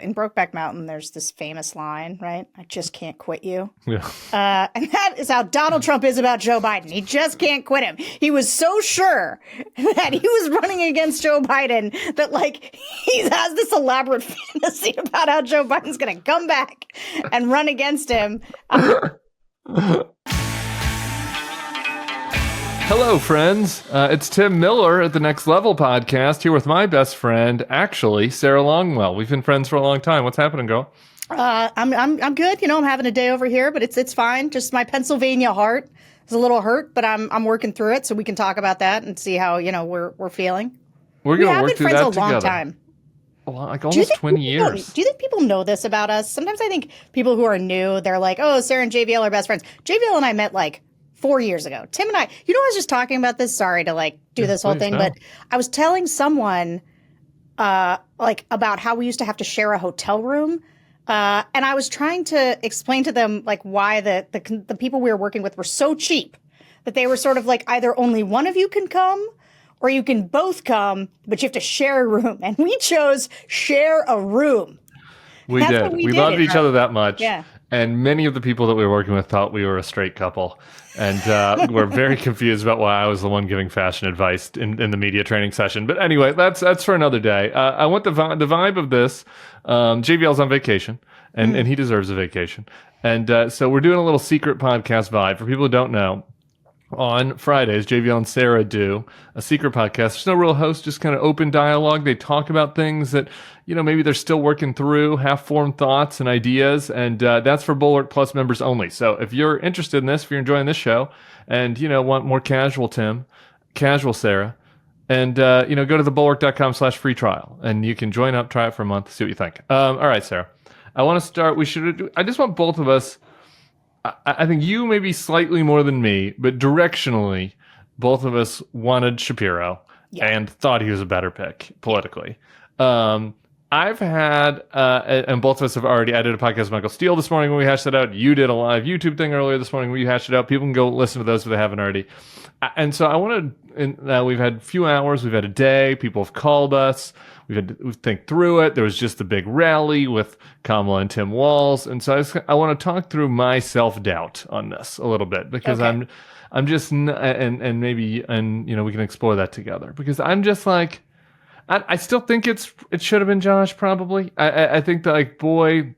in Brokeback Mountain, there's this famous line, right? I just can't quit you. Yeah. And that is how Donald Trump is about Joe Biden. He just can't quit him. He was so sure that he was running against Joe Biden that, like, he has this elaborate fantasy about how Joe Biden's going to come back and run against him. Hello, friends. It's Tim Miller at the Next Level podcast here with my best friend, actually, Sarah Longwell. We've been friends for a long time. What's happening, girl? I'm good. You know, I'm having a day over here, but it's fine. Just my Pennsylvania heart is a little hurt, but I'm working through it, so we can talk about that and see how we're feeling. We're gonna work through that together. We have been friends a long time. Well, like almost 20 years. Do you think people know this about us? Sometimes I think people who are new, they're like, "Oh, Sarah and JVL are best friends." JVL and I met like 4 years ago. Tim and I, I was just talking about this. Sorry to do this whole thing, but I was telling someone about how we used to have to share a hotel room. And I was trying to explain to them why the people we were working with were so cheap that they were sort of like either only one of you can come or you can both come, but you have to share a room. And we chose share a room. We did. We loved each other that much. Yeah. And many of the people that we were working with thought we were a straight couple. And we're very confused about why I was the one giving fashion advice in the media training session. But anyway, that's for another day. I want the vibe of this. JVL's on vacation, and he deserves a vacation. And so we're doing a little secret podcast vibe. For people who don't know, on Fridays, JVL and Sarah do a secret podcast. There's no real host, just kind of open dialogue. They talk about things that, maybe they're still working through, half-formed thoughts and ideas, and that's for Bulwark Plus members only. So if you're interested in this, if you're enjoying this show, and, want more casual Tim, casual Sarah, and, go to thebulwark.com/free trial, and you can join up, try it for a month, see what you think. All right, Sarah. I want to start, I just want both of us, I think you maybe slightly more than me, but directionally, both of us wanted Shapiro and thought he was a better pick politically. I've had, and both of us have already, I did a podcast with Michael Steele this morning when we hashed that out. You did a live YouTube thing earlier this morning where you hashed it out. People can go listen to those if they haven't already. And so I wanted, we've had a few hours, we've had a day, people have called us, we've think through it. There was just the big rally with Kamala and Tim Walz. And so I want to talk through my self-doubt on this a little bit because I'm just, and maybe, we can explore that together because I'm just like, I still think it should have been Josh, probably. I think that, boy,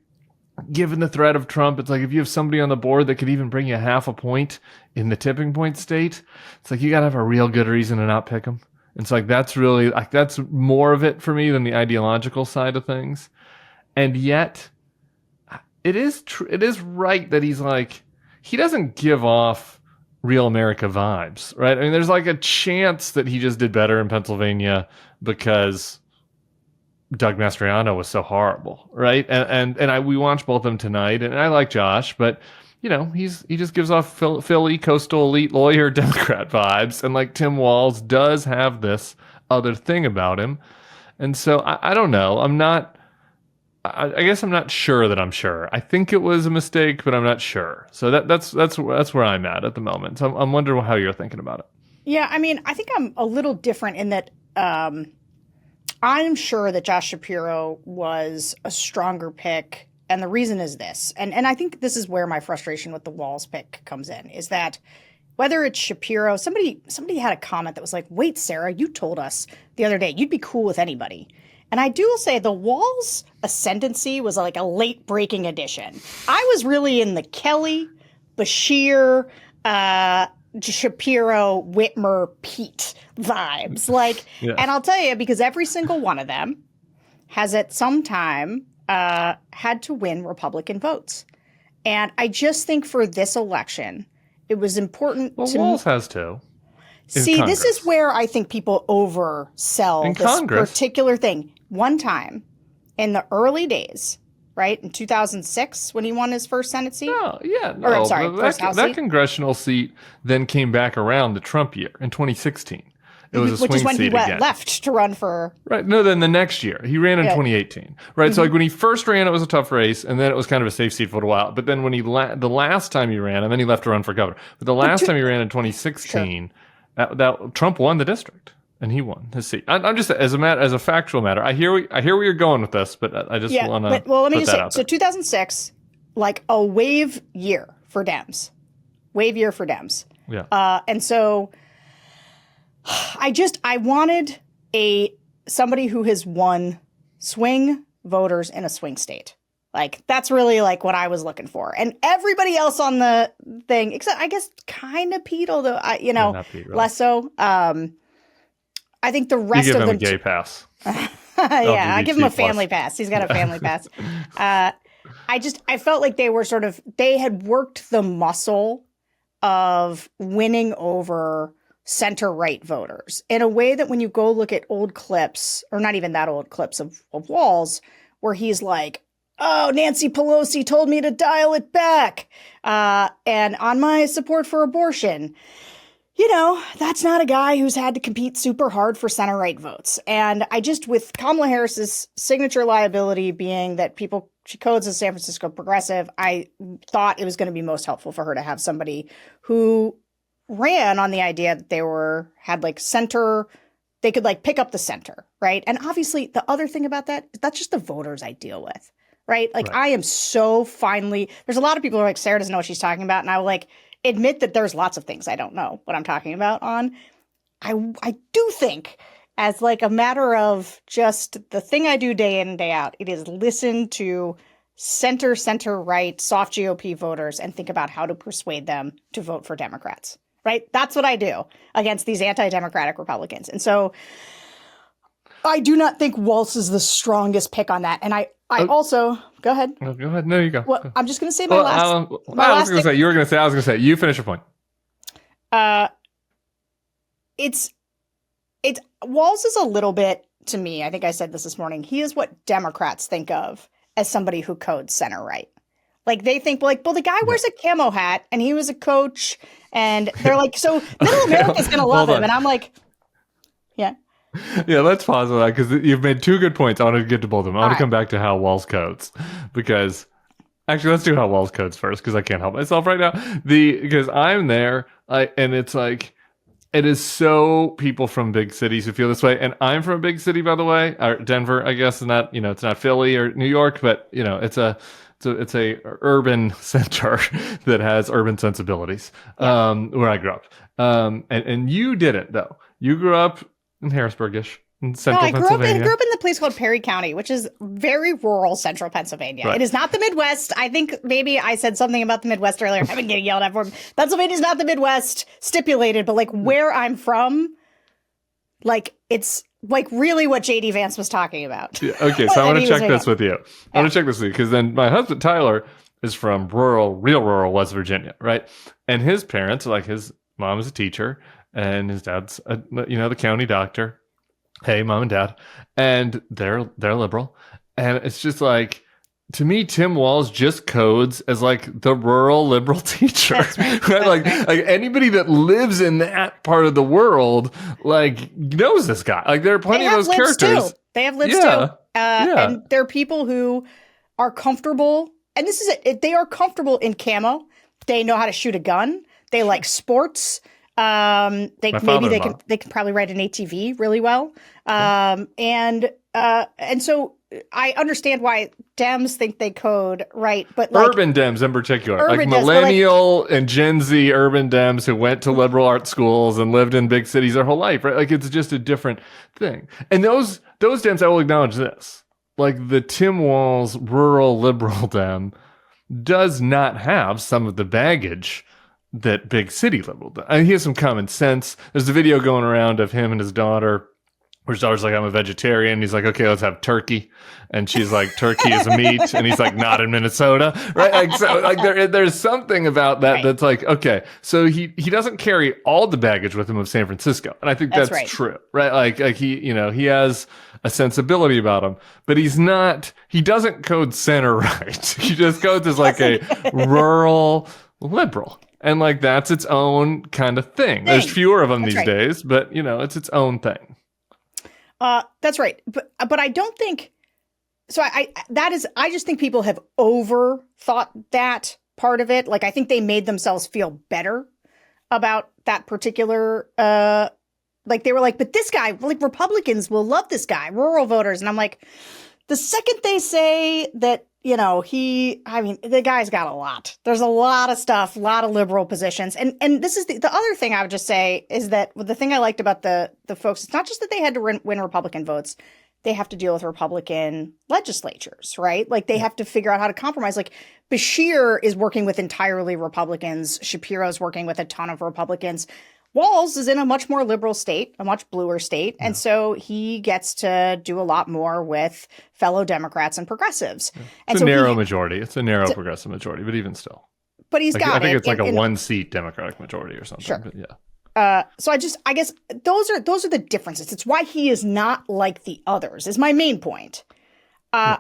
given the threat of Trump, it's like if you have somebody on the board that could even bring you half a point in the tipping point state, it's like you got to have a real good reason to not pick him. And it's like that's really, that's more of it for me than the ideological side of things. And yet, it is right that he doesn't give off real America vibes, right? I mean, there's a chance that he just did better in Pennsylvania because Doug Mastriano was so horrible, right? And we watched both of them tonight, and I like Josh, but he just gives off Philly coastal elite lawyer Democrat vibes, and Tim Walz does have this other thing about him, and so I don't know. I guess I'm not sure that I'm sure. I think it was a mistake, but I'm not sure. So that's where I'm at the moment. So I'm wondering how you're thinking about it. Yeah, I mean, I think I'm a little different in that I'm sure that Josh Shapiro was a stronger pick, and the reason is this. And I think this is where my frustration with the Walz pick comes in, is that whether it's Shapiro, somebody had a comment that was like, wait, Sarah, you told us the other day you'd be cool with anybody. And I do say the Walz ascendancy was a late breaking addition. I was really in the Kelly, Bashir, Shapiro, Whitmer, Pete vibes. And I'll tell you, because every single one of them has at some time had to win Republican votes. And I just think for this election, it was important Walz has to. See, Congress. This is where I think people oversell in this Congress. Particular thing. One time in the early days, right, in 2006 when he won his first Senate seat? I'm sorry, first House seat. That congressional seat then came back around the Trump year in 2016. It was a swing seat Which is when he again. left to run for... Right. No, then the next year. He ran in 2018. Right. Mm-hmm. So when he first ran, it was a tough race, and then it was kind of a safe seat for a while. But then when the last time he ran, and then he left to run for governor. But the last time he ran in 2016, that Trump won the district. and he won his seat. I'm just as a factual matter. I hear where you're going with this, but I just want to. Well, let me just say. So 2006, like a wave year for Dems, Yeah. And so I wanted somebody who has won swing voters in a swing state. Like, that's really like what I was looking for. And everybody else on the thing, except I guess kind of Pete, although not Pete, really. Less so. I think the rest of them, a gay pass. Yeah, I give him a family pass. He's got a family pass. I felt like they had worked the muscle of winning over center-right voters in a way that when you go look at old clips, or not even that old clips of Walz, where he's like, oh, Nancy Pelosi told me to dial it back. And on my support for abortion, that's not a guy who's had to compete super hard for center-right votes. And with Kamala Harris's signature liability being that she codes as San Francisco progressive, I thought it was going to be most helpful for her to have somebody who ran on the idea that had like center, they could like pick up the center, right? And obviously the other thing about that's just the voters I deal with. Right? Like, right. I am so there's a lot of people who are like, Sarah doesn't know what she's talking about. And I will like admit that there's lots of things I don't know what I'm talking about on. I do think as like a matter of just the thing I do day in and day out, it is listen to center right, soft GOP voters and think about how to persuade them to vote for Democrats. Right? That's what I do against these anti-democratic Republicans. And so I do not think Walz is the strongest pick on that. And I also go ahead. No, go ahead. No, you go. Well, I'm just going to say my last. I was going to say you were going to say. I was going to say you finish your point. It's Walz is a little bit to me. I think I said this morning. He is what Democrats think of as somebody who codes center right. Like they think well, the guy wears a camo hat and he was a coach, and they're like, so Middle America's going to love him, and I'm like, yeah. Yeah, let's pause on that because you've made two good points. I want to get to both of them. I want to come back to how Walz codes because actually, let's do how Walz codes first because I can't help myself right now. Because I'm there, and it's like it is so people from big cities who feel this way, and I'm from a big city, by the way, or Denver. I guess is not it's not Philly or New York, but it's a urban center that has urban sensibilities. Where I grew up, and you didn't though. You grew up in Harrisburg-ish, in central Pennsylvania. I grew up in the place called Perry County, which is very rural central Pennsylvania. Right. It is not the Midwest. I think maybe I said something about the Midwest earlier. I've been getting yelled at for it. Pennsylvania's not the Midwest stipulated, but like where I'm from, like it's like really what J.D. Vance was talking about. Yeah, okay, so I want to check this with you. I want to check this with you because then my husband Tyler is from real rural West Virginia, right? And his parents, like his mom is a teacher, and his dad's, the county doctor. Hey, mom and dad, and they're liberal, and it's just like to me, Tim Walz just codes as like the rural liberal teacher. That's right. Right? Like anybody that lives in that part of the world, like knows this guy. Like there are plenty of those characters. They have lives too, and they're people who are comfortable. And this is it. They are comfortable in camo. They know how to shoot a gun. They like sports. They can probably ride an ATV really well. And so I understand why Dems think they code right, but like urban Dems in particular, like millennial and Gen Z urban Dems who went to liberal arts schools and lived in big cities their whole life, right? Like it's just a different thing. And those Dems, I will acknowledge this, like the Tim Walz rural liberal Dem does not have some of the baggage that big city liberal does. I mean, he has some common sense. There's a video going around of him and his daughter, where his daughter's like, I'm a vegetarian. He's like, okay, let's have turkey. And she's like, turkey is a meat. And he's like, not in Minnesota. Right? Like, so like there's something about that that's like, okay. So he doesn't carry all the baggage with him of San Francisco. And I think that's right. True. Right? Like he has a sensibility about him, but he doesn't code center right. He just codes as like a rural liberal. And like that's its own kind of thing. There's fewer of them these days, but it's its own thing. That's right. But I don't think so. I just think people have overthought that part of it. Like I think they made themselves feel better about that particular like they were like, but this guy, like Republicans will love this guy, rural voters. And I'm like, the second they say that, the guy's got a lot. There's a lot of stuff, a lot of liberal positions. And this is the other thing I would just say is that the thing I liked about the folks, it's not just that they had to win Republican votes. They have to deal with Republican legislatures, right? Like they have to figure out how to compromise. Like Beshear is working with entirely Republicans. Shapiro's working with a ton of Republicans. Walz is in a much more liberal state, a much bluer state. And so he gets to do a lot more with fellow Democrats and progressives. It's a narrow majority. It's a narrow progressive majority, but even still. But he's got it. I think it's like a one-seat Democratic majority or something. Sure. But yeah. So I guess those are the differences. It's why he is not like the others is my main point. I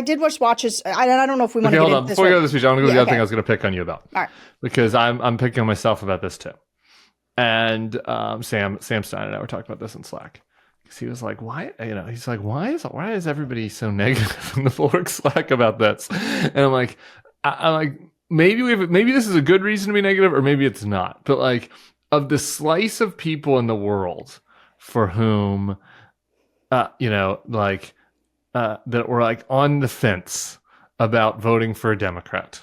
did watch his. I don't know if we want to get into this. Before we go to the speech, I want to go to the other thing I was going to pick on you about. All right. Because I'm picking on myself about this too. And Sam Stein and I were talking about this in Slack. Because he was like, why? He's like, why is everybody so negative in the Bulwark Slack about this? And I'm like, maybe this is a good reason to be negative, or maybe it's not. But like, of the slice of people in the world for whom, that were like on the fence about voting for a Democrat,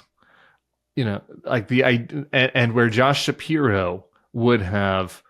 and where Josh Shapiro would have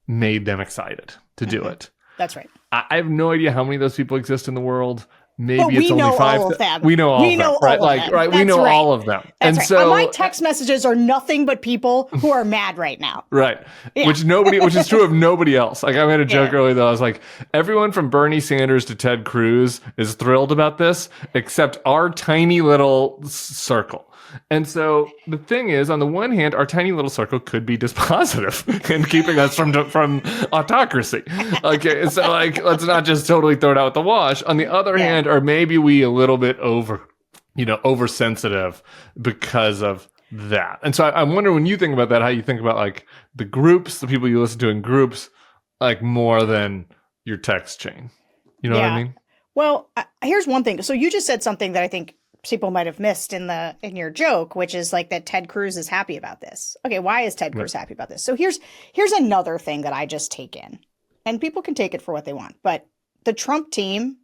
made them excited to do it. That's right. I have no idea how many of those people exist in the world. Maybe it's We only 5. know all of them. We know all of them, right? Like, right? We know all of them. That's and right. so My text messages are nothing but people who are mad right now. Right. Yeah. Which is true of nobody else. Like I made a joke earlier though. I was like, everyone from Bernie Sanders to Ted Cruz is thrilled about this, except our tiny little circle. And so the thing is, on the one hand, our tiny little circle could be dispositive in keeping us from autocracy. Okay, so like, let's not just totally throw it out with the wash. On the other hand, or maybe we a little bit oversensitive because of that. And so I wonder, when you think about that, how you think about like the groups, the people you listen to in groups, like more than your text chain. You know what I mean? Well, here's one thing. So you just said something that I think people might have missed in your joke, which is like that Ted Cruz is happy about this. Okay, why is Ted Cruz happy about this? So here's another thing that I just take in, and people can take it for what they want, but the Trump team,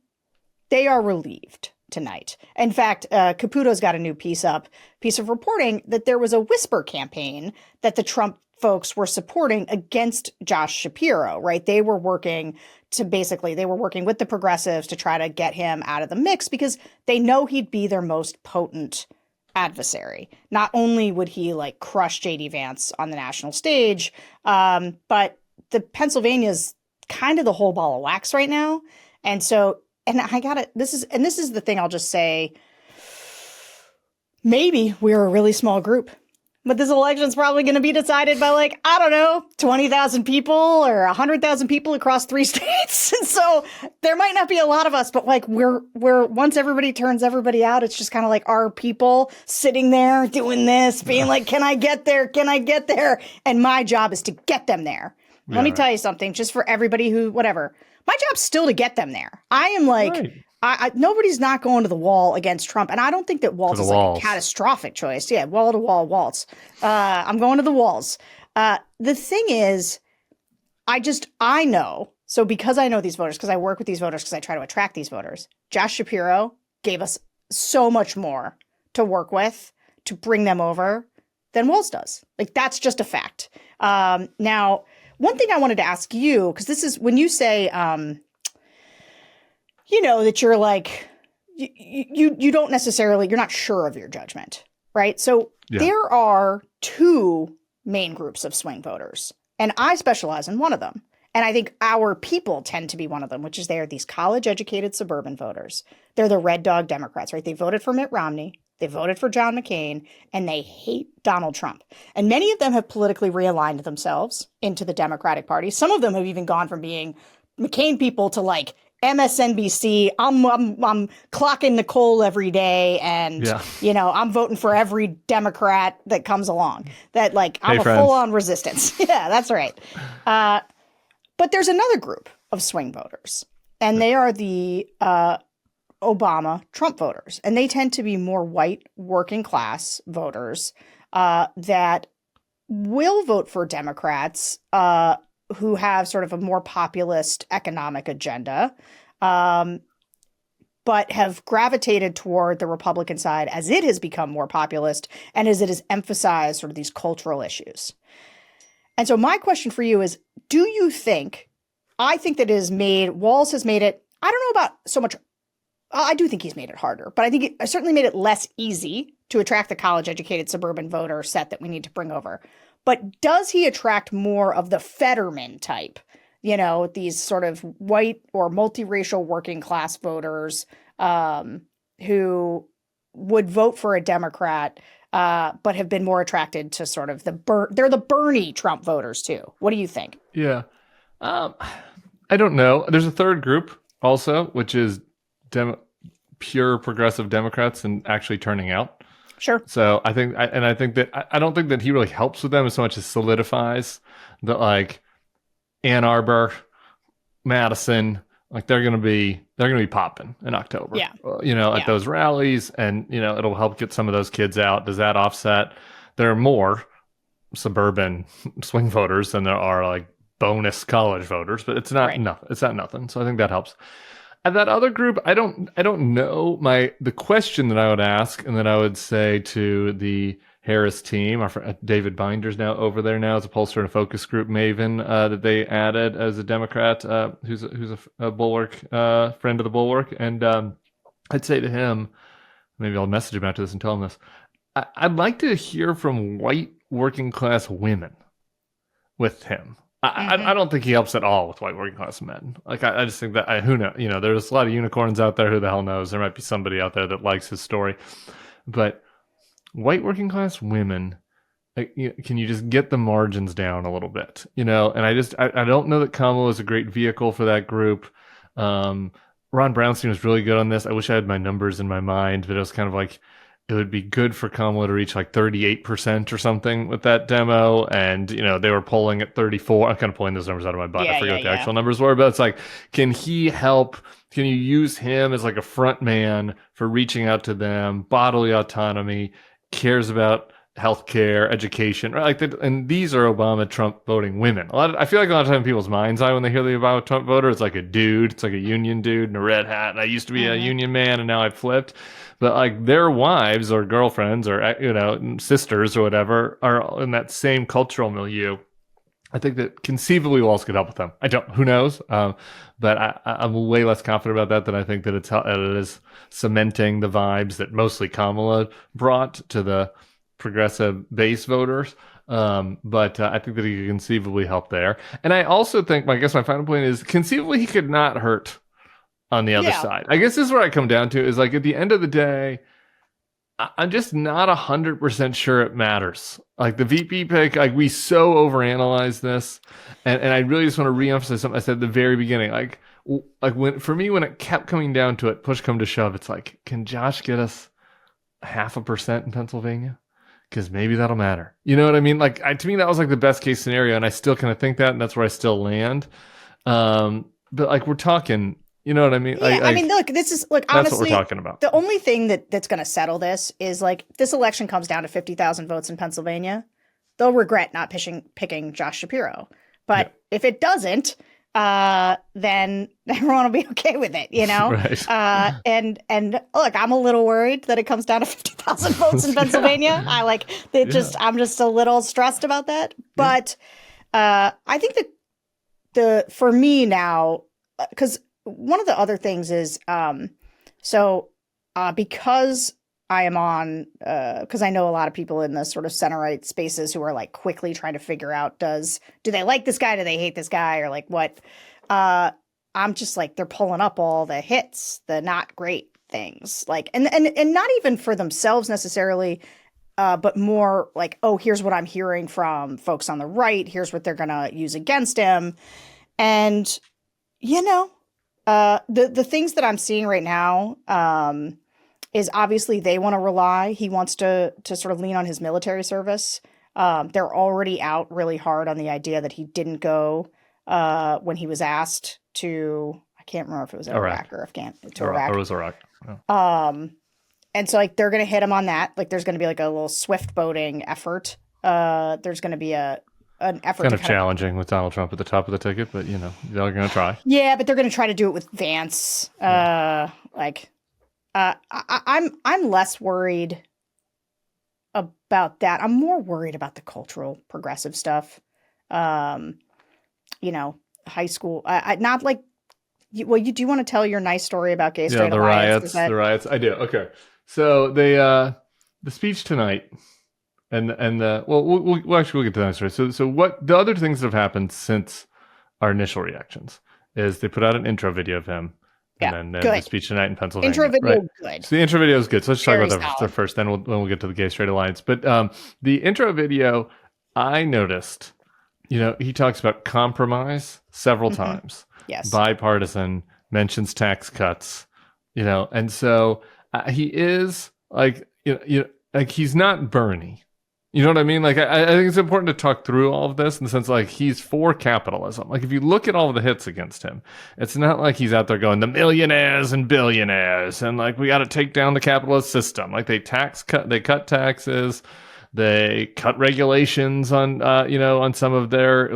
they are relieved tonight. In fact, Caputo's got a new piece of reporting that there was a whisper campaign that the Trump folks were supporting against Josh Shapiro, right? They were working with the progressives to try to get him out of the mix because they know he'd be their most potent adversary. Not only would he like crush JD Vance on the national stage, but the Pennsylvania's kind of the whole ball of wax right now. And so, this is the thing I'll just say, maybe we're a really small group. But this election's probably going to be decided by 20,000 people or 100,000 people across 3 states. And so there might not be a lot of us, but we're once everybody turns everybody out, it's just kind of like our people sitting there doing this, being like, can I get there? Can I get there? And my job is to get them there. Yeah, Let me tell you something, just for everybody who, whatever, my job's still to get them there. I am nobody's not going to the wall against Trump. And I don't think that Walz is like a catastrophic choice. Yeah, wall to wall Walz. I'm going to the walls. The thing is, I know. So because I know these voters, because I work with these voters, because I try to attract these voters, Josh Shapiro gave us so much more to work with, to bring them over than Walz does. Like, that's just a fact. Now, one thing I wanted to ask you, because this is when you say, that you're like, you don't necessarily, you're not sure of your judgment, right? So there are 2 main groups of swing voters, and I specialize in one of them. And I think our people tend to be one of them, which is they are these college-educated suburban voters. They're the red dog Democrats, right? They voted for Mitt Romney, they voted for John McCain, and they hate Donald Trump. And many of them have politically realigned themselves into the Democratic Party. Some of them have even gone from being McCain people to like MSNBC, I'm clocking Nicole every day, and I'm voting for every Democrat that comes along. That I'm a full-on resistance. Yeah, that's right. But there's another group of swing voters, and they are the Obama Trump voters, and they tend to be more white working class voters that will vote for Democrats who have sort of a more populist economic agenda, but have gravitated toward the Republican side as it has become more populist and as it has emphasized sort of these cultural issues. And so my question for you is, do you think, I think that Walz has made it, I don't know about so much, I do think he's made it harder, but I think it certainly made it less easy to attract the college-educated suburban voter set that we need to bring over. But does he attract more of the Fetterman type? These sort of white or multiracial working class voters who would vote for a Democrat, but have been more attracted to sort of they're the Bernie Trump voters too. What do you think? Yeah. I don't know. There's a third group also, which is pure progressive Democrats and actually turning out. Sure. So I think that I don't think that he really helps with them as much as solidifies that, like, Ann Arbor, Madison, like they're gonna be popping in October. Yeah. At those rallies, and it'll help get some of those kids out. Does that offset? There are more suburban swing voters than there are like bonus college voters, but it's not enough. It's not nothing. So I think that helps. And that other group, I don't know. The question that I would ask, and that I would say to the Harris team, our friend David Binder's now over there now as a pollster and a focus group maven that they added as a Democrat who's a Bulwark friend of the Bulwark, and I'd say to him, maybe I'll message him after this and tell him this. I'd like to hear from white working class women with him. I don't think he helps at all with white working class men. Like I just think that who knows? There's a lot of unicorns out there. Who the hell knows? There might be somebody out there that likes his story, but white working class women, can you just get the margins down a little bit? And I don't know that Kamala is a great vehicle for that group. Ron Brownstein was really good on this. I wish I had my numbers in my mind, but it was kind of like, it would be good for Kamala to reach like 38% or something with that demo. And, they were polling at 34. I'm kind of pulling those numbers out of my butt. I forget what the actual numbers were, but it's like, can he help? Can you use him as like a front man for reaching out to them, bodily autonomy, cares about healthcare, education, right? Like that, and these are Obama, Trump voting women. I feel like a lot of time in people's mind's eye when they hear the Obama, Trump voter, it's like a dude. It's like a union dude in a red hat. And I used to be a union man, and now I've flipped. But like their wives or girlfriends or sisters or whatever are in that same cultural milieu. I think that conceivably Walz could help with them. I don't. Who knows? But I'm way less confident about that than I think that it is cementing the vibes that mostly Kamala brought to the progressive base voters. But I think that he could conceivably help there. And I also think, I guess my final point is, conceivably he could not hurt on the other side. I guess this is where I come down to, is like at the end of the day, I'm just not 100% sure it matters. Like the VP pick, like we so overanalyze this, and I really just want to reemphasize something I said at the very beginning. Like when it kept coming down to it, push come to shove, it's like, can Josh get us 0.5% in Pennsylvania? Because maybe that'll matter. You know what I mean? Like to me, that was like the best case scenario, and I still kind of think that, and that's where I still land. But like we're talking. You know what I mean? Yeah, I mean, look, this is like, honestly, that's what we're talking about. The only thing that's going to settle this is like this election comes down to 50,000 votes in Pennsylvania. They'll regret not picking Josh Shapiro. But if it doesn't, then everyone will be okay with it, Right. And look, I'm a little worried that it comes down to 50,000 votes in Pennsylvania. I'm just a little stressed about that. But I think that for me now, because one of the other things is, because I am on, because I know a lot of people in the sort of center-right spaces who are like quickly trying to figure out, do they like this guy? Do they hate this guy? Or like what? I'm just like, they're pulling up all the hits, the not great things, like, and not even for themselves necessarily, but more like, oh, here's what I'm hearing from folks on the right. Here's what they're going to use against him. And, the things that I'm seeing right now is obviously they want to rely. He wants to sort of lean on his military service. They're already out really hard on the idea that he didn't go when he was asked to. I can't remember if it was Iraq or Afghanistan. Iraq. Or it was Iraq. Yeah. And so like they're going to hit him on that. Like there's going to be like a little swift boating effort there's going to be an effort Kind to of challenging with Donald Trump at the top of the ticket, but they're going to try. Yeah, but they're going to try to do it with Vance. I'm less worried about that. I'm more worried about the cultural progressive stuff. High school. Not like. Do you want to tell your nice story about gay straight alliance? The riots. I do. Okay, so the speech tonight, and we'll actually get to that story. So what the other things that have happened since our initial reactions is they put out an intro video of him. And then the speech tonight in Pennsylvania. Intro video, right? Good. So the intro video is good. So let's talk about that first. Then we'll get to the gay straight alliance. But the intro video, I noticed, he talks about compromise several times. Yes. Bipartisan, mentions tax cuts, and so he is like, like he's not Bernie. You know what I mean? Like, I think it's important to talk through all of this in the sense like he's for capitalism. Like, if you look at all of the hits against him, it's not like he's out there going the millionaires and billionaires and like we got to take down the capitalist system. Like they cut taxes, they cut regulations on on some of their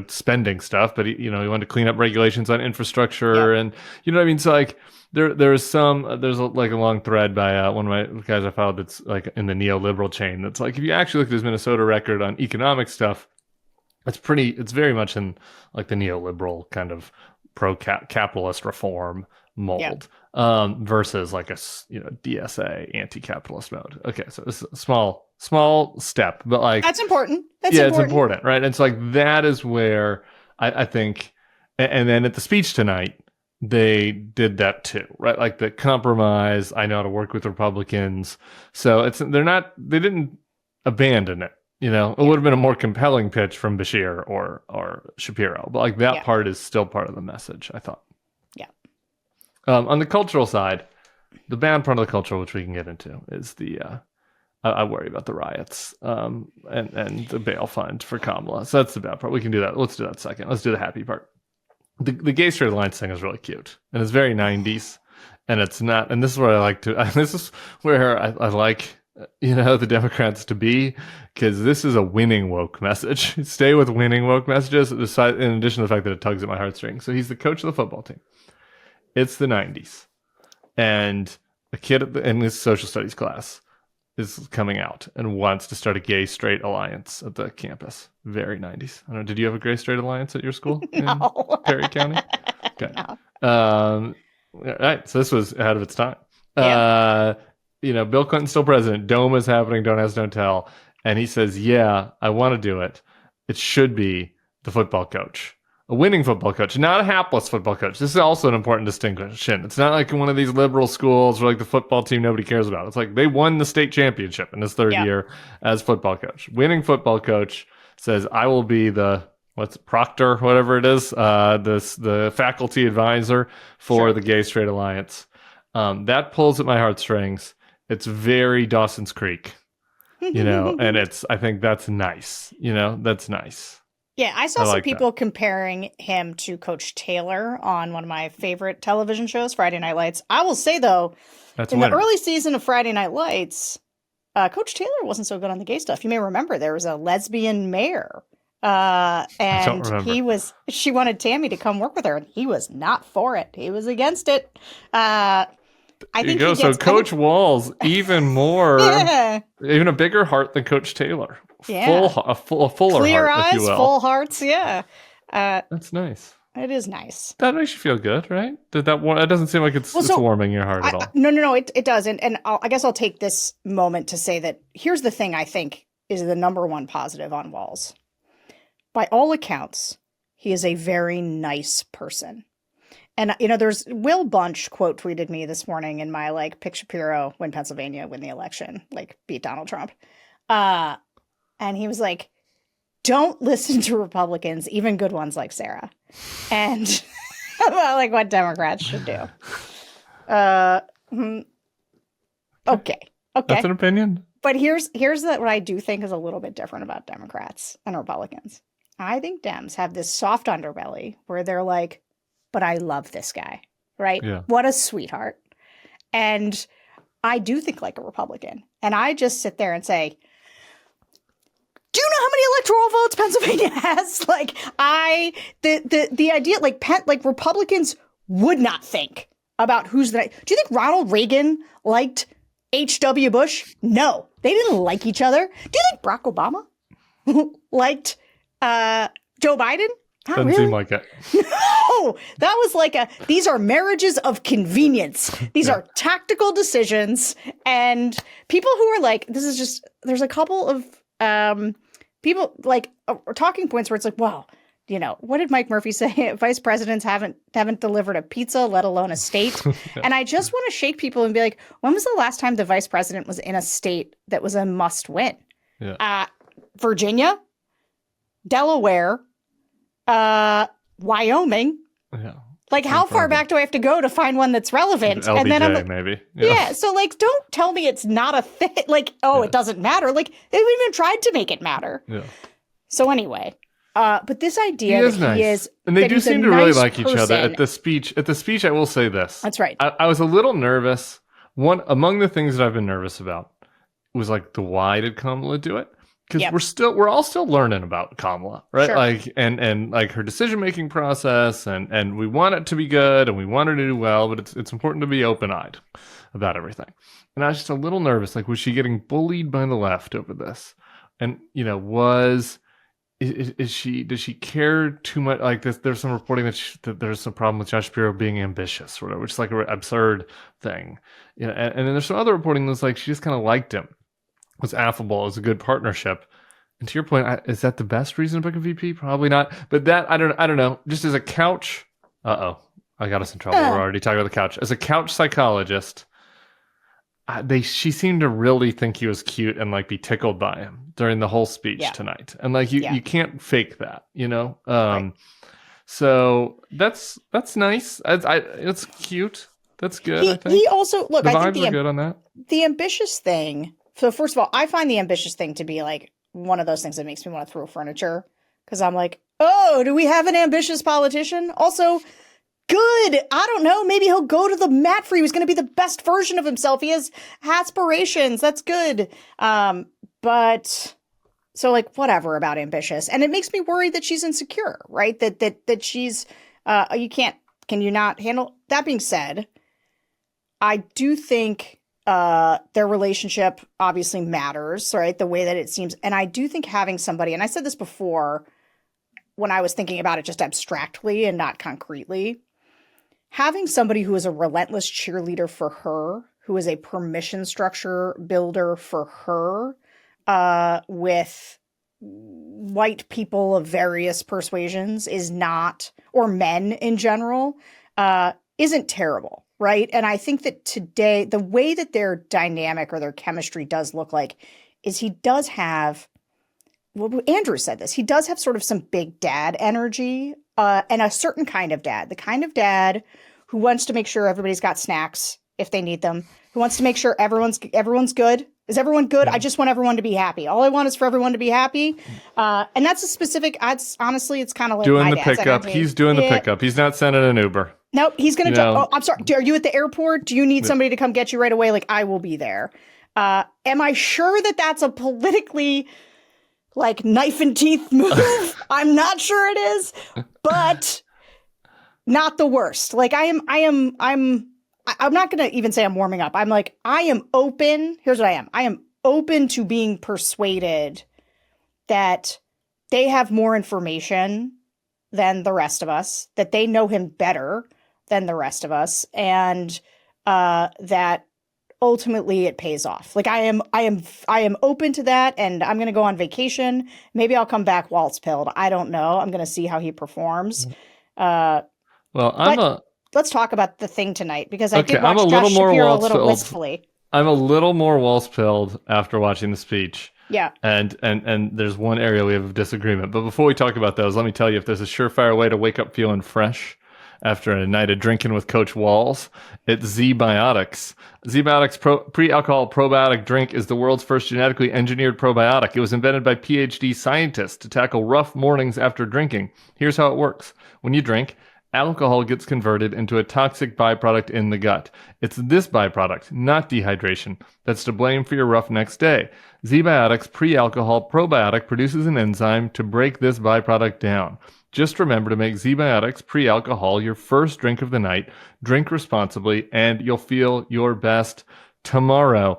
spending stuff, but he wanted to clean up regulations on infrastructure and you know what I mean. So like. There's a long thread by one of my guys I followed that's like in the neoliberal chain. That's like, if you actually look at his Minnesota record on economic stuff, it's very much in like the neoliberal kind of pro-capitalist reform mold versus like a DSA anti-capitalist mode. Okay, so this is a small step, but like that's important. It's important, right? And so like that is where I think, and then at the speech tonight. They did that too, right? Like the compromise. I know how to work with Republicans, so they didn't abandon it. It would have been a more compelling pitch from Bashir or Shapiro, but like that part is still part of the message, I thought. Yeah. On the cultural side, the bad part of the culture, which we can get into, is the I worry about the riots and the bail fund for Kamala. So that's the bad part. We can do that. Let's do that second. Let's do the happy part. The gay straight alliance thing is really cute and it's very 90s and it's not, and this is where this is where I like, the Democrats to be, because this is a winning woke message. Stay with winning woke messages, in addition to the fact that it tugs at my heartstrings. So he's the coach of the football team. It's the 90s and a kid in his social studies class is coming out and wants to start a gay straight alliance at the campus. Very 90s. I don't know. Did you have a gay straight alliance at your school No. in Perry County? Okay. No. All right. So this was ahead of its time. Yeah. Bill Clinton's still president. Dome is happening. Don't ask, don't tell. And he says, yeah, I want to do it. It should be the football coach. A winning football coach, not a hapless football coach. This is also an important distinction. It's not like one of these liberal schools where like the football team nobody cares about. It's like they won the state championship in his third year as football coach. Winning football coach says, I will be the proctor, whatever it is, the faculty advisor for the Gay Straight Alliance. That pulls at my heartstrings. It's very Dawson's Creek, and I think that's nice. That's nice. Yeah, I saw some people comparing him to Coach Taylor on one of my favorite television shows, Friday Night Lights. I will say, though, in the early season of Friday Night Lights, Coach Taylor wasn't so good on the gay stuff. You may remember there was a lesbian mayor, and she wanted Tammy to come work with her, and he was not for it. He was against it. I think so Coach Walz, even more, even a bigger heart than Coach Taylor. Yeah. A fuller Clear heart, eyes, if you will. full hearts. Yeah. That's nice. It is nice. That makes you feel good, right? It doesn't seem like it's warming your heart at all. No, it does. And I guess I'll take this moment to say that here's the thing I think is the number one positive on Walz. By all accounts, he is a very nice person. And, there's Will Bunch quote tweeted me this morning in my pick Shapiro when Pennsylvania win the election, beat Donald Trump. And he was like, don't listen to Republicans, even good ones like Sarah. And about what Democrats should do. Okay. That's an opinion. But here's what I do think is a little bit different about Democrats and Republicans. I think Dems have this soft underbelly where they're like, but I love this guy, right? Yeah. What a sweetheart. And I do think like a Republican. And I just sit there and say, electoral votes Pennsylvania has. Like the idea, like Republicans would not think about who's the. Do you think Ronald Reagan liked H.W. Bush? No, they didn't like each other. Do you think Barack Obama liked Joe Biden? Not Doesn't really. seem like it. No, that was like these are marriages of convenience. These are tactical decisions. And people who are like, this is just, there's a couple of people like talking points where it's like, well, you know, what did Mike Murphy say? Vice presidents haven't delivered a pizza, let alone a state. And I just want to shake people and be like, when was the last time the vice president was in a state that was a must win? Yeah. Virginia, Delaware, Wyoming. Yeah. Like, how far back do I have to go to find one that's relevant? LBJ, and then I'm like, maybe. Yeah. So like, don't tell me it's not a thing. Like, it doesn't matter. Like, they haven't even tried to make it matter. Yeah. So anyway, but this idea that nice. he is, and they do seem to really like each other person. at the speech. At the speech, I will say this. That's right. I was a little nervous. One among the things that I've been nervous about was like the why did Kamala do it? Because we're all still learning about Kamala, right? Sure. Like and like her decision making process, and we want it to be good, and we want her to do well, but it's important to be open eyed about everything. And I was just a little nervous. Like, was she getting bullied by the left over this? And you know, does she care too much? Like this, there's some reporting that there's some problem with Josh Shapiro being ambitious, or whatever, which is like an absurd thing. You know, and then there's some other reporting that's like she just kind of liked him. Was affable, it was a good partnership. And to your point, is that the best reason to pick a VP? Probably not. But that I don't know. Just as a couch, I got us in trouble. We're already talking about the couch. As a couch psychologist, she seemed to really think he was cute and like be tickled by him during the whole speech tonight. And like you can't fake that, you know. Right. So that's nice. It's cute. That's good. I think He also look. The I vibes think are good on that. The ambitious thing. So first of all, I find the ambitious thing to be like one of those things that makes me want to throw furniture because I'm like, oh, do we have an ambitious politician? Also, good. I don't know. Maybe he'll go to the mat for you. He's going to be the best version of himself. He has aspirations. That's good. But so like whatever about ambitious, and it makes me worried that she's insecure, right? That she's can you not handle that? Being said, I do think. Their relationship obviously matters, right? The way that it seems. And I do think having somebody, and I said this before when I was thinking about it just abstractly and not concretely, having somebody who is a relentless cheerleader for her, who is a permission structure builder for her, with white people of various persuasions is not, or men in general, isn't terrible. Right. And I think that today, the way that their dynamic or their chemistry does look like is he does have, well, Andrew said this, he does have sort of some big dad energy and a certain kind of dad, the kind of dad who wants to make sure everybody's got snacks if they need them, who wants to make sure everyone's good. Is everyone good? I just want everyone to be happy. All I want is for everyone to be happy. And that's a specific, honestly, it's kind of like doing the pickup. He's doing the pickup. He's not sending an Uber. Nope, he's going to jump. Oh, I'm sorry. Are you at the airport? Do you need somebody to come get you right away? Like, I will be there. Am I sure that that's a politically, like, knife and teeth move? I'm not sure it is, but not the worst. Like, I'm not going to even say I'm warming up. I'm like, I am open. Here's what I am. I am open to being persuaded that they have more information than the rest of us, that they know him better than the rest of us, and that ultimately it pays off. Like I am open to that, and I'm going to go on vacation. Maybe I'll come back Walz pilled. I don't know. I'm going to see how he performs. Let's talk about the thing tonight because I did watch Josh Shapiro a little wistfully. I'm a little more Walz pilled after watching the speech. Yeah. And there's one area we have a disagreement. But before we talk about those, let me tell you, if there's a surefire way to wake up feeling fresh after a night of drinking with Coach Walz, it's Z-Biotics. Z-Biotics pre-alcohol probiotic drink is the world's first genetically engineered probiotic. It was invented by PhD scientists to tackle rough mornings after drinking. Here's how it works. When you drink, alcohol gets converted into a toxic byproduct in the gut. It's this byproduct, not dehydration, that's to blame for your rough next day. ZBiotics pre-alcohol probiotic produces an enzyme to break this byproduct down. Just remember to make ZBiotics pre-alcohol your first drink of the night. Drink responsibly, and you'll feel your best tomorrow.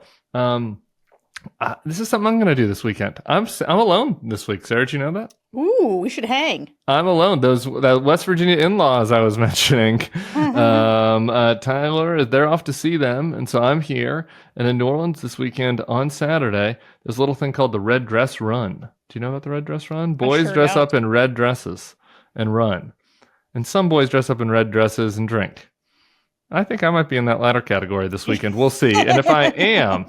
This is something I'm going to do this weekend. I'm alone this week. Sarah, did you know that? Ooh, we should hang. I'm alone. Those West Virginia in-laws I was mentioning, Tyler, they're off to see them, and so I'm here. And in New Orleans this weekend on Saturday, there's a little thing called the Red Dress Run. Do you know about the Red Dress Run? Boys dress up in red dresses and run, and some boys dress up in red dresses and drink. I think I might be in that latter category this weekend. We'll see. And if I am,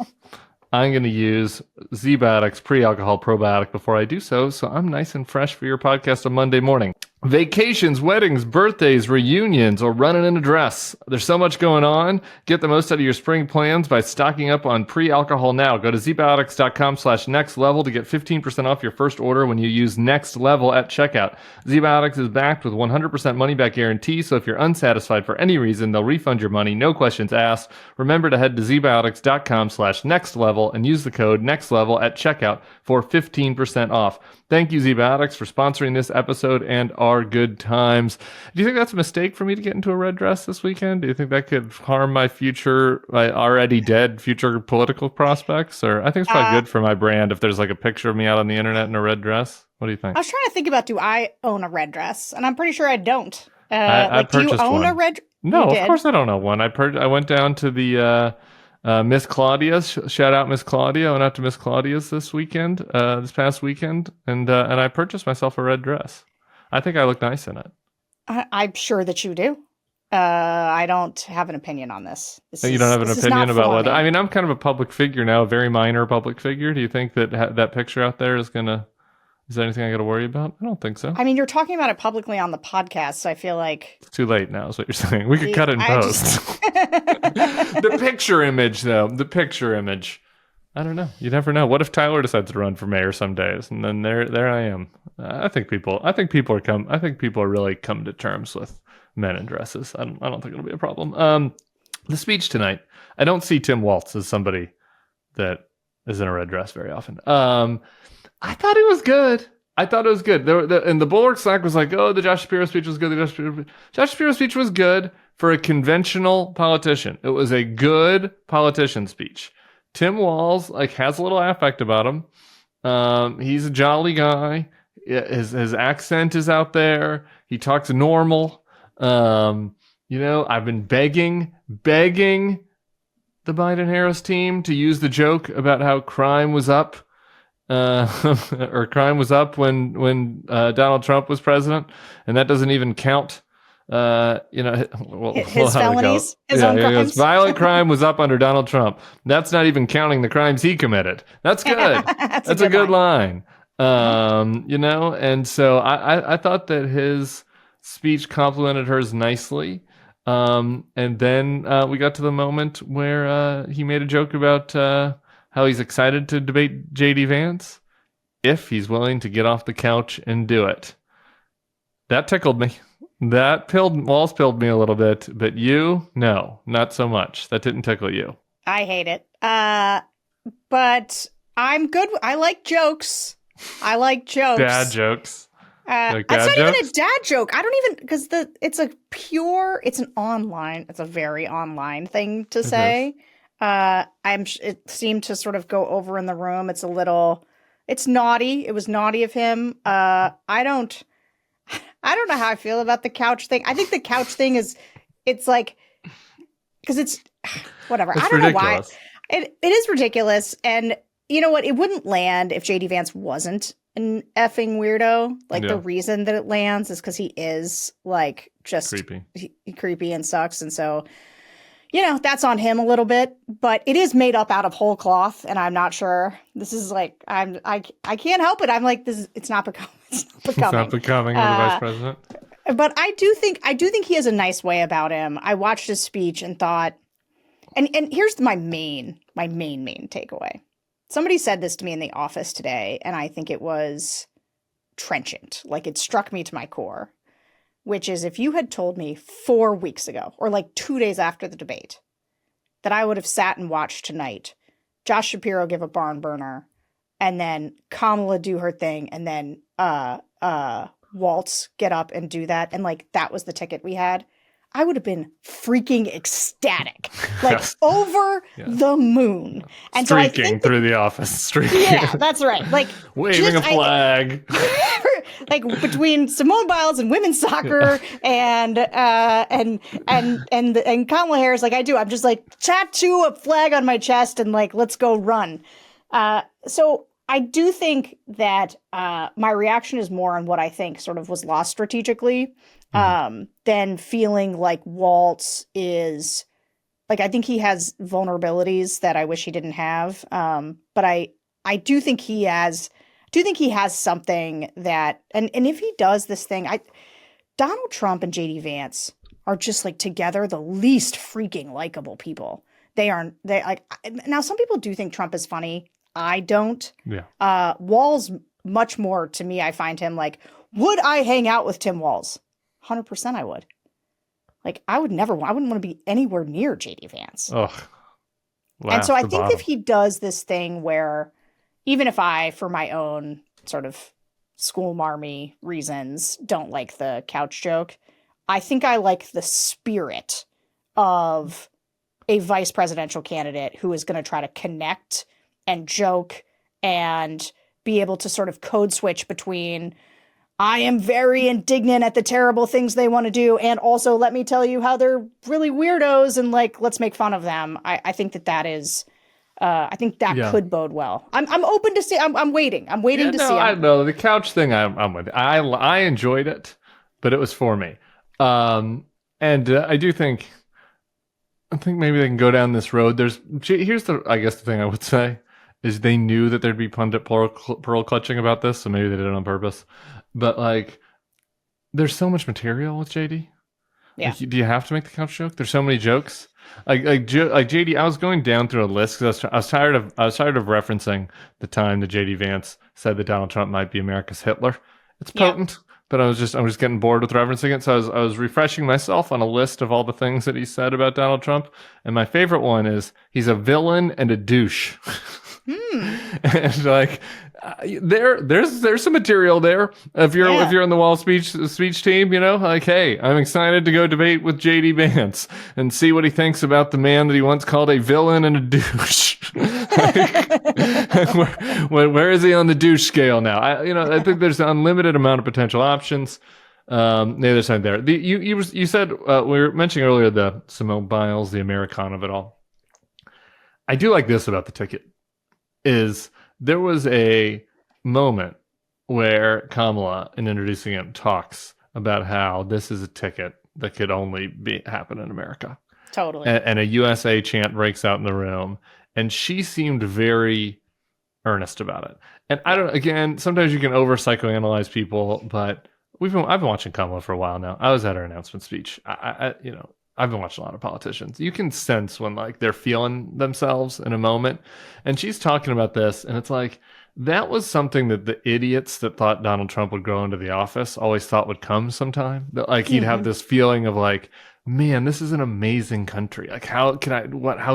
I'm going to use ZBiotics pre-alcohol probiotic before I do so I'm nice and fresh for your podcast on Monday morning. Vacations, weddings, birthdays, reunions, or running in a dress. There's so much going on. Get the most out of your spring plans by stocking up on pre-alcohol now. Go to zbiotics.com/nextlevel to get 15% off your first order when you use Next Level at checkout. ZBiotics is backed with 100% money-back guarantee, so if you're unsatisfied for any reason, they'll refund your money, no questions asked. Remember to head to zbiotics.com/nextlevel and use the code NEXTLEVEL at checkout for 15% off. Thank you, ZBiotics, for sponsoring this episode and our good times. Do you think that's a mistake for me to get into a red dress this weekend? Do you think that could harm my future, my already dead future political prospects? Or I think it's probably good for my brand if there's like a picture of me out on the internet in a red dress. What do you think? I was trying to think about, do I own a red dress? And I'm pretty sure I don't. I do you own a red? No, of course I don't own one. I went down to the Miss Claudia's. Shout out Miss Claudia. I went out to Miss Claudia's this past weekend, and I purchased myself a red dress. I think I look nice in it. I'm sure that you do. I don't have an opinion on this. You don't have an opinion about whether... I mean, I'm kind of a public figure now, a very minor public figure. Do you think that that picture out there is gonna... Is there anything I got to worry about? I don't think so. I mean, you're talking about it publicly on the podcast, so I feel like... It's too late now, is what you're saying. We could cut it in post. The picture image, though. The picture image. I don't know. You never know. What if Tyler decides to run for mayor some days, and then there I am. I think people are really come to terms with men in dresses. I don't think it'll be a problem. The speech tonight. I don't see Tim Walz as somebody that is in a red dress very often. I thought it was good. And the Bulwark Slack was like, oh, the Josh Shapiro speech was good. The Josh Shapiro speech was good for a conventional politician. It was a good politician speech. Tim Walz has a little affect about him. He's a jolly guy. His accent is out there. He talks normal. I've been begging the Biden-Harris team to use the joke about how crime was up. Or crime was up when Donald Trump was president, and that doesn't even count. His felonies, his own crimes. Violent crime was up under Donald Trump. That's not even counting the crimes he committed. That's good. That's a good line. And so I thought that his speech complimented hers nicely. And then we got to the moment where he made a joke about how he's excited to debate J.D. Vance if he's willing to get off the couch and do it. That tickled me. Walz pilled me a little bit, but no, not so much. That didn't tickle you. I hate it. But I'm good. I like jokes. Dad jokes. That's not even a dad joke. I don't even, because it's a very online thing to say. It seemed to sort of go over in the room. It's naughty. It was naughty of him. I don't know how I feel about the couch thing. I think the couch thing it's like, because it's whatever. I don't ridiculous. Know why. It is ridiculous. And you know what? It wouldn't land if JD Vance wasn't an effing weirdo. The reason that it lands is because he is just creepy and sucks. And so, that's on him a little bit, but it is made up out of whole cloth. And I'm not sure this is I can't help it. I'm like, it's not becoming. It's not becoming the vice president. But I do think he has a nice way about him. I watched his speech and thought, and here's my main takeaway. Somebody said this to me in the office today, and I think it was trenchant. It struck me to my core, which is if you had told me 4 weeks ago or like 2 days after the debate that I would have sat and watched tonight Josh Shapiro give a barn burner and then Kamala do her thing and then Walz get up and do that and like that was the ticket we had, I would have been freaking ecstatic, like over the moon. And so I think through the office, streaking. Yeah, that's right. Like waving a flag. Like between Simone Biles and women's soccer and Kamala Harris, like I'm just like tattoo a flag on my chest and like let's go run. So I do think that my reaction is more on what I think sort of was lost strategically. Than feeling like Walz is like, I think he has vulnerabilities that I wish he didn't have. But I do think he has something that, and if he does this thing, Donald Trump and JD Vance are just like together the least freaking likable people. They like, now some people do think Trump is funny. I don't. Yeah. Walz much more to me. I find him like, would I hang out with Tim Walz? 100% I would. Like, I wouldn't want to be anywhere near JD Vance. Ugh. And so I think if he does this thing where, even if I, for my own sort of school marmy reasons, don't like the couch joke, I think I like the spirit of a vice presidential candidate who is going to try to connect and joke and be able to sort of code switch between I am very indignant at the terrible things they want to do, and also let me tell you how they're really weirdos and like let's make fun of them. I think that is, I think that could bode well. I'm open to see. I'm waiting. I'm waiting to see. I know the couch thing. I'm with. I enjoyed it, but it was for me. And I do think. I think maybe they can go down this road. Here's the thing I would say is they knew that there'd be pundit pearl clutching about this, so maybe they did it on purpose. But like, there's so much material with JD. Yeah. Like, do you have to make the couch joke? There's so many jokes. Like JD. I was going down through a list because I was tired of referencing the time that JD Vance said that Donald Trump might be America's Hitler. It's potent, but I'm just getting bored with referencing it. So I was refreshing myself on a list of all the things that he said about Donald Trump, and my favorite one is he's a villain and a douche. And like, there's some material there. If you're on the Wall speech team, you know, like, hey, I'm excited to go debate with JD Vance and see what he thinks about the man that he once called a villain and a douche. Where is he on the douche scale now? I think there's an unlimited amount of potential options. The other side there, you said we were mentioning earlier the Simone Biles, the Americana of it all. I do like this about the ticket. Is there was a moment where Kamala, in introducing him, talks about how this is a ticket that could only happen in America. Totally. And a USA chant breaks out in the room, and she seemed very earnest about it. And I don't. Again, sometimes you can over psychoanalyze people, but I've been watching Kamala for a while now. I was at her announcement speech. I've been watching a lot of politicians. You can sense when like they're feeling themselves in a moment. And she's talking about this, and it's like that was something that the idiots that thought Donald Trump would grow into the office always thought would come sometime. That like he'd have this feeling of like, man, this is an amazing country. Like how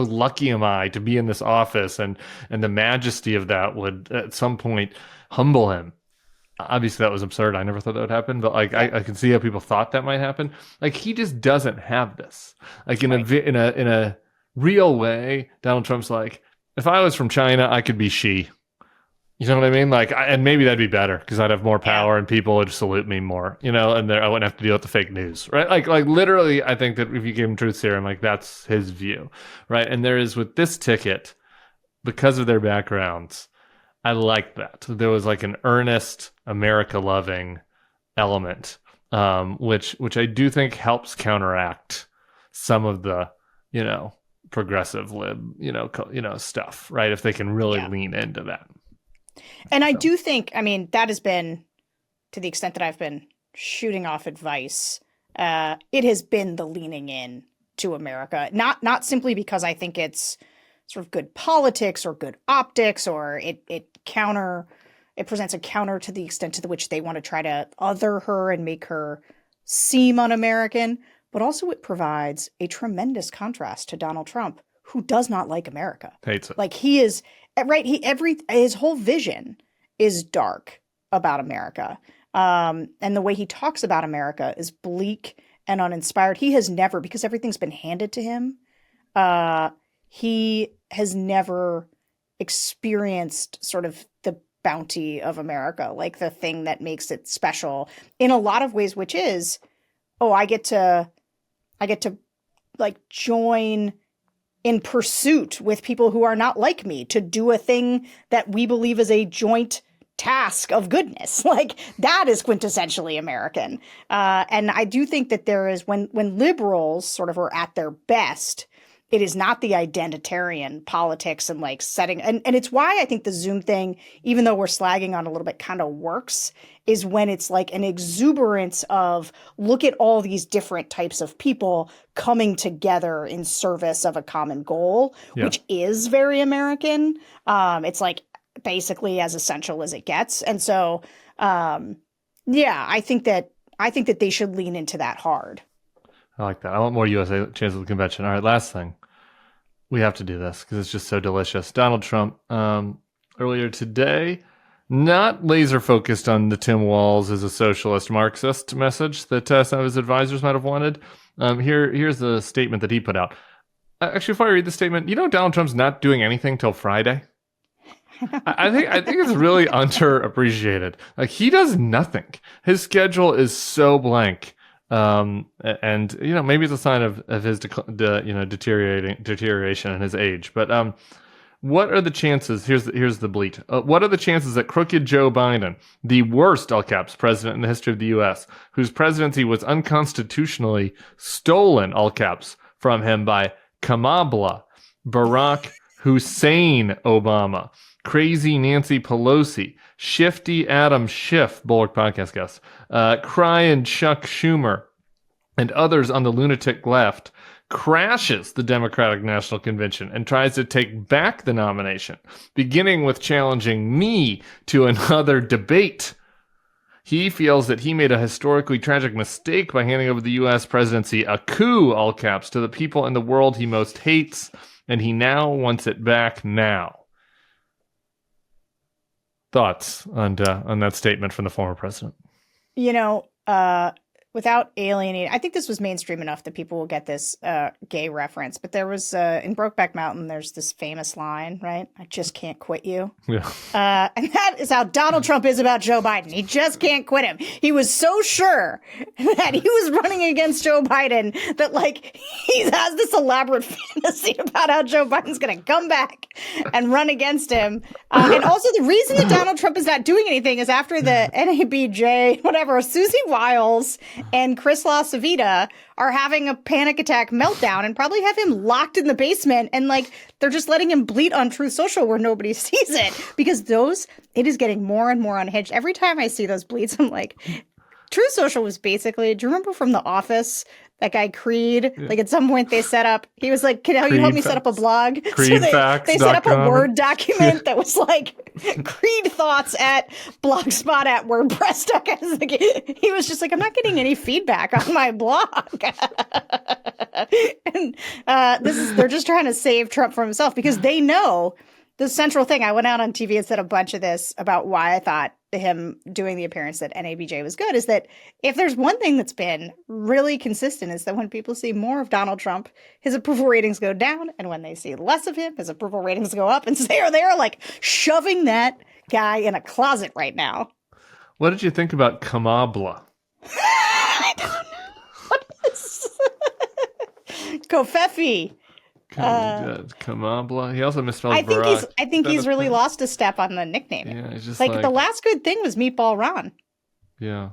lucky am I to be in this office? And the majesty of that would at some point humble him. Obviously that was absurd. I never thought that would happen, but like I can see how people thought that might happen. Like he just doesn't have this. Like in a real way, Donald Trump's like, if I was from China, I could be Xi. You know what I mean? Like, and maybe that'd be better because I'd have more power and people would salute me more. You know, and I wouldn't have to deal with the fake news, right? Like literally, I think that if you give him truth serum, like that's his view, right? And there is with this ticket, because of their backgrounds. I like that. There was like an earnest America-loving element, which I do think helps counteract some of the, progressive lib, stuff, right? If they can really lean into that. And I do think, that has been, to the extent that I've been shooting off advice, it has been the leaning in to America. Not simply because I think it's sort of good politics or good optics, or it presents a counter to the extent to which they want to try to other her and make her seem un-American, but also it provides a tremendous contrast to Donald Trump, who does not like America. Hates it. Like he is right. His whole vision is dark about America. And the way he talks about America is bleak and uninspired. He has never, because everything's been handed to him, he has never experienced sort of the bounty of America, like the thing that makes it special in a lot of ways, which is, I get to like join in pursuit with people who are not like me to do a thing that we believe is a joint task of goodness. Like that is quintessentially American. And I do think that there is, when liberals sort of are at their best, it is not the identitarian politics and like setting, and it's why I think the Zoom thing, even though we're slagging on a little bit, kind of works, is when it's like an exuberance of look at all these different types of people coming together in service of a common goal, which is very American. It's like basically as essential as it gets. And so, I think that they should lean into that hard. I like that. I want more USA Chancellor of the Convention. All right, last thing. We have to do this because it's just so delicious. Donald Trump, earlier today, not laser focused on the Tim Walz as a socialist Marxist message that some of his advisors might have wanted. Here's the statement that he put out. Actually, before I read the statement, Donald Trump's not doing anything till Friday. I think it's really underappreciated. Like he does nothing. His schedule is so blank. And maybe it's a sign of his deterioration in his age. But what are the chances? Here's the bleat. What are the chances that crooked Joe Biden, the worst, all caps, president in the history of the U.S., whose presidency was unconstitutionally stolen, all caps, from him by Kamala, Barack Hussein Obama, crazy Nancy Pelosi, shifty Adam Schiff, Bulwark podcast guest, crying Chuck Schumer, and others on the lunatic left, crashes the Democratic National Convention and tries to take back the nomination, beginning with challenging me to another debate. He feels that he made a historically tragic mistake by handing over the U.S. presidency, a coup, all caps, to the people in the world he most hates, and he now wants it back now. Thoughts on that statement from the former president? Without alienating, I think this was mainstream enough that people will get this gay reference. But there was in Brokeback Mountain, there's this famous line, right? I just can't quit you. Yeah. And that is how Donald Trump is about Joe Biden. He just can't quit him. He was so sure that he was running against Joe Biden that like he has this elaborate fantasy about how Joe Biden's going to come back and run against him. And also the reason that Donald Trump is not doing anything is after the NABJ, whatever, Susie Wiles and Chris LaCivita are having a panic attack meltdown and probably have him locked in the basement. And like, they're just letting him bleat on Truth Social where nobody sees it because it is getting more and more unhinged. Every time I see those bleats, I'm like, Truth Social was basically, do you remember from The Office? That guy Creed, like at some point they set up, he was like, can you help me set up a blog? So they set up a Word document that was like Creed thoughts at blogspot at WordPress.com. He was just like, I'm not getting any feedback on my blog. And they're just trying to save Trump from himself because they know the central thing. I went out on TV and said a bunch of this about why I thought him doing the appearance at NABJ was good, is that if there's one thing that's been really consistent is that when people see more of Donald Trump, his approval ratings go down. And when they see less of him, his approval ratings go up. And so they're like shoving that guy in a closet right now. What did you think about Kamala? I don't know. What is Kofefi? Kamala. He also misspelled Barack. I think he's really lost a step on the nickname. Yeah, it's just like the last good thing was Meatball Ron. Yeah,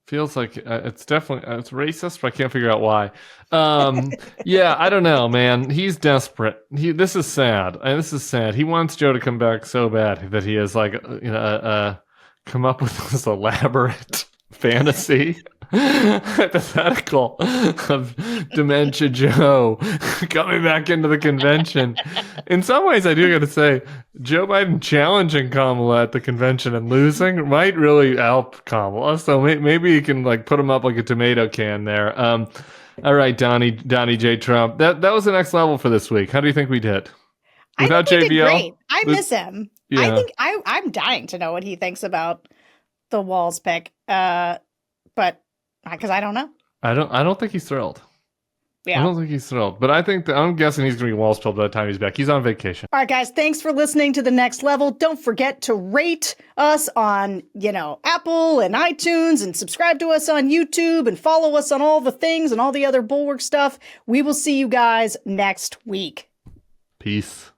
feels like it's definitely it's racist, but I can't figure out why. Yeah, I don't know, man. He's desperate. This is sad. This is sad. He wants Joe to come back so bad that he has like come up with this elaborate fantasy hypothetical of Dementia Joe coming back into the convention. In some ways, I do got to say, Joe Biden challenging Kamala at the convention and losing might really help Kamala. So maybe you can like put him up like a tomato can there. All right, Donnie J. Trump. That was the next level for this week. How do you think we did? Without JVL, did great. I miss him. Yeah. I think I'm dying to know what he thinks about the Walz pick. But because I don't know. I don't think he's thrilled. Yeah. I don't think he's thrilled. But I'm guessing he's going to be Walz pilled by the time he's back. He's on vacation. All right, guys. Thanks for listening to The Next Level. Don't forget to rate us on, Apple and iTunes, and subscribe to us on YouTube, and follow us on all the things and all the other Bulwark stuff. We will see you guys next week. Peace.